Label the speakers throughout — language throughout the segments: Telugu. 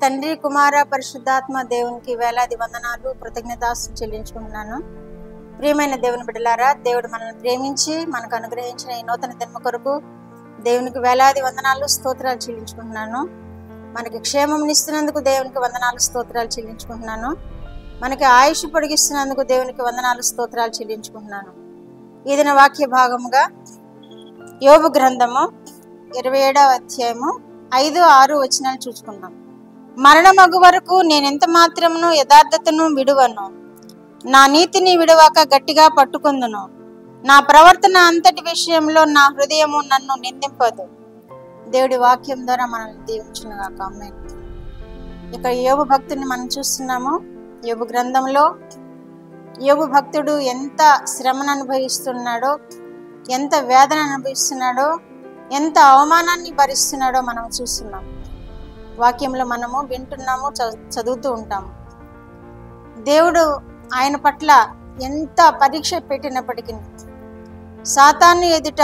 Speaker 1: తండ్రి కుమార పరిశుద్ధాత్మ దేవునికి వేలాది వందనాలు కృతజ్ఞతాస్తుతులు చెల్లించుకుంటున్నాను. ప్రియమైన దేవుని బిడ్డలారా, దేవుడు మనల్ని ప్రేమించి మనకు అనుగ్రహించిన ఈ నూతన జన్మ కొరకు దేవునికి వేలాది వందనాలు స్తోత్రాలు చెల్లించుకుంటున్నాను. మనకి క్షేమంనిస్తున్నందుకు దేవునికి వందనాలు స్తోత్రాలు చెల్లించుకుంటున్నాను. మనకి ఆయుష్ పొడిగిస్తున్నందుకు దేవునికి వందనాలు స్తోత్రాలు చెల్లించుకుంటున్నాను. ఈ దిన వాక్య భాగముగా యోబు గ్రంథము 27వ అధ్యాయము 5-6 వచనాలు చూసుకుందాం. మరణమగు వరకు నేనెంత మాత్రమును యథార్థతను విడువను, నా నీతిని విడవాక గట్టిగా పట్టుకుందును. నా ప్రవర్తన అంతటి విషయంలో నా హృదయము నన్ను నిందింపదు. దేవుడి వాక్యం ద్వారా మనల్ని దీవించునుగాక. ఆమేన్. ఇక్కడ యోబు భక్తుడిని మనం చూస్తున్నాము. యోబు గ్రంథంలో యోబు భక్తుడు ఎంత శ్రమను అనుభవిస్తున్నాడో, ఎంత వేదన అనుభవిస్తున్నాడో, ఎంత అవమానాన్ని భరిస్తున్నాడో మనం చూస్తున్నాం. వాక్యంలో మనము వింటున్నాము, చదువుతూ ఉంటాము. దేవుడు ఆయన పట్ల ఎంత పరీక్ష పెట్టినప్పటికీ సాతాను ఎదుట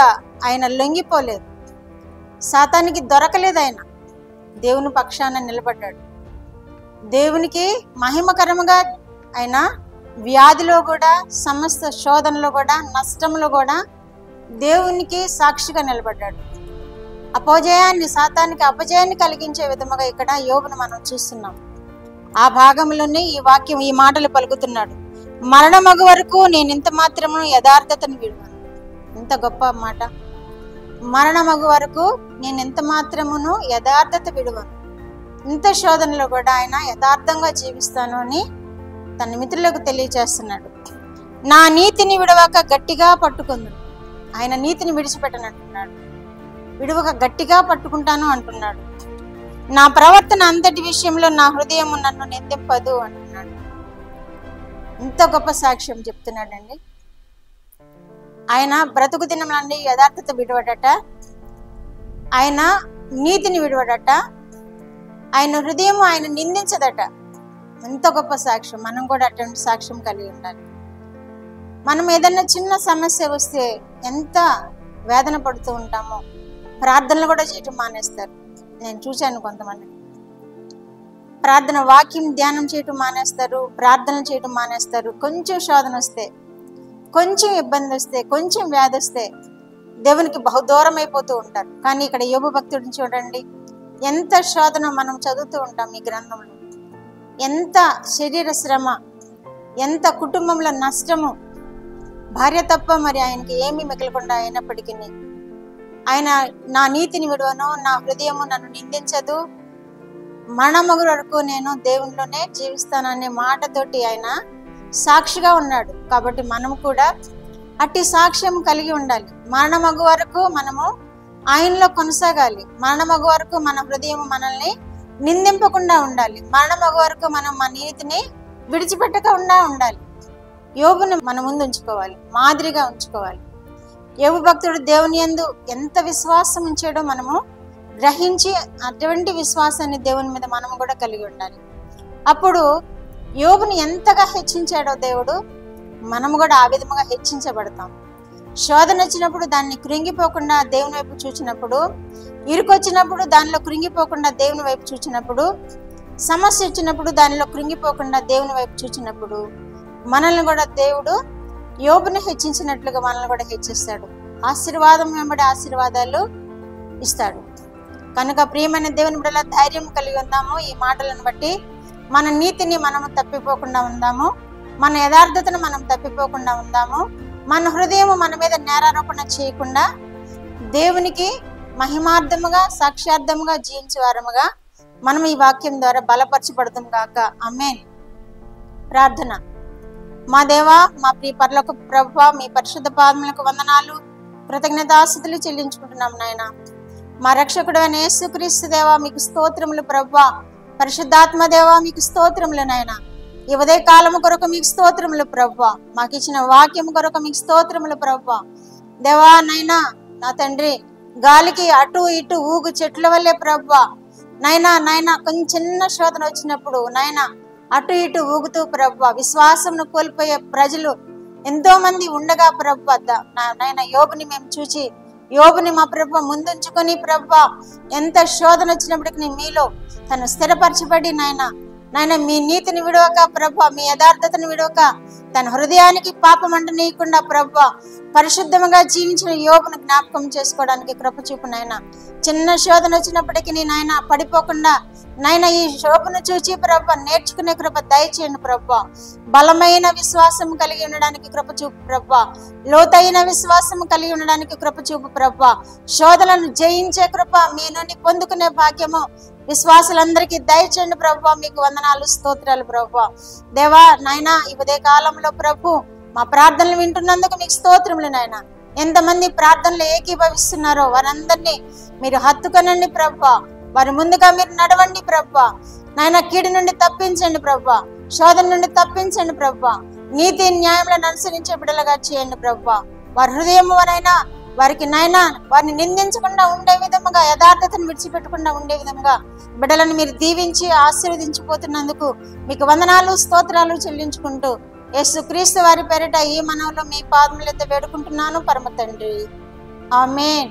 Speaker 1: ఆయన లొంగిపోలేదు. సాతానికి దొరకలేదు. ఆయన దేవుని పక్షాన నిలబడ్డాడు. దేవునికి మహిమకరముగా ఆయన వ్యాధిలో కూడా, సమస్త శోధనలో కూడా, నష్టంలో కూడా దేవునికి సాక్షిగా నిలబడ్డాడు. అపజయాన్ని, సాతానికి అపజయాన్ని కలిగించే విధముగా ఇక్కడ యోబును మనం చూస్తున్నాం. ఆ భాగంలోనే ఈ వాక్యం, ఈ మాటలు పలుకుతున్నాడు. మరణమగు వరకు నేను ఇంత మాత్రము యథార్థతను విడువను. ఇంత గొప్ప మాట. మరణమగు వరకు నేను ఎంత మాత్రమును యథార్థత విడువను. ఇంత శోధనలో కూడా ఆయన యథార్థంగా జీవిస్తాను అని తన మిత్రులకు తెలియచేస్తున్నాడు. నా నీతిని విడవక గట్టిగా పట్టుకుందు. ఆయన నీతిని విడిచిపెట్టనంటున్నాడు. విడవక గట్టిగా పట్టుకుంటాను అంటున్నాడు. నా ప్రవర్తన అంతటి విషయంలో నా హృదయం నన్ను నిందింపదు అంటున్నాడు. ఇంత గొప్ప సాక్ష్యం చెప్తున్నాడండి. ఆయన బ్రతుకు దినములన్నీ యథార్థత విడవడట, ఆయన నీతిని విడవడట, ఆయన హృదయం ఆయన నిందించదట. ఎంత గొప్ప సాక్ష్యం. మనం కూడా అటువంటి సాక్ష్యం కలిగి ఉండాలి. మనం ఏదైనా చిన్న సమస్య వస్తే ఎంత వేదన పడుతూ ఉంటామో, ప్రార్థనలు కూడా చేయటం మానేస్తారు. నేను చూశాను కొంతమంది ప్రార్థన, వాక్యం ధ్యానం చేయటం మానేస్తారు, ప్రార్థనలు చేయటం మానేస్తారు. కొంచెం శోధన వస్తే, కొంచెం ఇబ్బంది వస్తే, కొంచెం వ్యాధి వస్తే దేవునికి బహుదూరం అయిపోతూ ఉంటారు. కానీ ఇక్కడ యోబు భక్తుడిని చూడండి, ఎంత శోధన మనం చదువుతూ ఉంటాం ఈ గ్రంథంలో. ఎంత శరీర శ్రమ, ఎంత కుటుంబంలో నష్టము, భార్య తప్ప మరి ఆయనకి ఏమీ మిగలకుండా అయినప్పటికీ ఆయన నా నీతిని విడువను, నా హృదయము నన్ను నిందించదు, మరణమగు వరకు నేను దేవునిలోనే జీవిస్తాననే మాటతోటి ఆయన సాక్షిగా ఉన్నాడు. కాబట్టి మనము కూడా అట్టి సాక్ష్యం కలిగి ఉండాలి. మరణమగు వరకు మనము ఆయనలో కొనసాగాలి. మరణమగు వరకు మన హృదయం మనల్ని నిందింపకుండా ఉండాలి. మరణమగు వరకు మనం మన నీతిని విడిచిపెట్టకుండా ఉండాలి. యోబును మన ముందు ఉంచుకోవాలి, మాదిరిగా ఉంచుకోవాలి. యోబు భక్తుడు దేవుని యందు ఎంత విశ్వాసం ఉంచాడో మనము గ్రహించి అటువంటి విశ్వాసాన్ని దేవుని మీద మనము కూడా కలిగి ఉండాలి. అప్పుడు యోబుని ఎంతగా హెచ్చించాడో దేవుడు, మనము కూడా ఆ విధముగా హెచ్చించబడతాం. శోధన వచ్చినప్పుడు దాన్ని కృంగిపోకుండా దేవుని వైపు చూచినప్పుడు, ఇరుకొచ్చినప్పుడు దానిలో కృంగిపోకుండా దేవుని వైపు చూచినప్పుడు, సమస్య వచ్చినప్పుడు దానిలో కృంగిపోకుండా దేవుని వైపు చూచినప్పుడు మనల్ని కూడా దేవుడు యోబుని హెచ్చించినట్లుగా మనల్ని కూడా హెచ్చిస్తాడు. ఆశీర్వాదం వెంబడి ఆశీర్వాదాలు ఇస్తాడు. కనుక ప్రియమైన దేవుని బిడ్డల ధైర్యం కలిగి ఉందాము. ఈ మాటలను బట్టి మన నీతిని మనము తప్పిపోకుండా ఉందాము, మన యథార్థతను మనం తప్పిపోకుండా ఉందాము. మన హృదయం మన మీద నేరారోపణ చేయకుండా దేవునికి మహిమార్థముగా, సాక్షార్థముగా జీవించే వారముగా మనం ఈ వాక్యం ద్వారా బలపరచబడతాం గాక. ఆమేన్. ప్రార్థన. మా దేవా, మా ప్రియ పరలోక ప్రభువా, మీ పరిశుద్ధ పాదములకు వందనాలు, కృతజ్ఞతాస్తుతులు చెల్లించుకుంటున్నాం నాయన. మా రక్షకుడు అయిన యేసుక్రీస్తు దేవా మీకు స్తోత్రములు ప్రభువా. పరిశుద్ధాత్మ దేవా మీకు స్తోత్రములు నాయన. ఈ ఉదయ కాలము కొరకు మీకు స్తోత్రములు ప్రభువా. మాకు ఇచ్చిన వాక్యం కొరకు మీకు స్తోత్రములు ప్రభువా. దేవా నైనా నా తండ్రి, గాలికి అటు ఇటు ఊగు చెట్ల వల్లే ప్రభువా నాయనా కొంచెం చిన్న శోధన వచ్చినప్పుడు నాయనా అటు ఇటు ఊగుతూ ప్రభువా విశ్వాసమును కోల్పోయే ప్రజలు ఎంతో మంది ఉండగా ప్రభువా నాయన యోబుని మేము చూచి యోబుని మా ప్రభ ముందుంచుకొని ప్రభ ఎంత శోధన వచ్చినప్పటికీ మీలో తను స్థిరపరచబడి నాయన మీ నీతిని విడవక ప్రభ, మీ యథార్థతను విడవక, తన హృదయానికి పాపం అంటనీయకుండా ప్రభ పరిశుద్ధంగా జీవించిన యోబును జ్ఞాపకం చేసుకోవడానికి కృప చూపు నాయన. చిన్న శోధన వచ్చినప్పటికీ నాయన పడిపోకుండా నాయన ఈ యోబును చూచి ప్రభ నేర్చుకునే కృప దయచేయండి ప్రభ. బలమైన విశ్వాసం కలిగి ఉండడానికి కృప చూపు ప్రభ. లోతైన విశ్వాసం కలిగి ఉండడానికి కృప చూపు ప్రభ. శోధనలను జయించే కృప మీ నుండి పొందుకునే భాగ్యము విశ్వాసులందరికీ దయచేయండి ప్రభు. మీకు వందనాలు, స్తోత్రాలు ప్రభు. దేవా నాయన ఈ ఉదయ కాలంలో ప్రభు మా ప్రార్థనలు వింటున్నందుకు మీకు స్తోత్రములు నాయన. ఎంతమంది ప్రార్థనలు ఏకీభవిస్తున్నారో వారందరినీ మీరు హత్తుకొనండి ప్రభు. వారి ముందుగా మీరు నడవండి ప్రభు. నాయన కీడు నుండి తప్పించండి ప్రభు. శోధన నుండి తప్పించండి ప్రభు. నీతి న్యాయములను అనుసరించే బిడ్డలుగా చేయండి ప్రభు. వారి హృదయం వారైనా వారికి నాయన వారిని నిందించకుండా ఉండే విధముగా, యథార్థతను విడిచిపెట్టకుండా ఉండే విధంగా బిడ్డలను మీరు దీవించి ఆశీర్వదించిపోతున్నందుకు మీకు వందనాలు, స్తోత్రాలు చెల్లించుకుంటూ యేసుక్రీస్తు వారి పేరిట ఈ మనవులో మీ పాదములెత్తి వేడుకుంటున్నాను పరమ తండ్రి. ఆమేన్.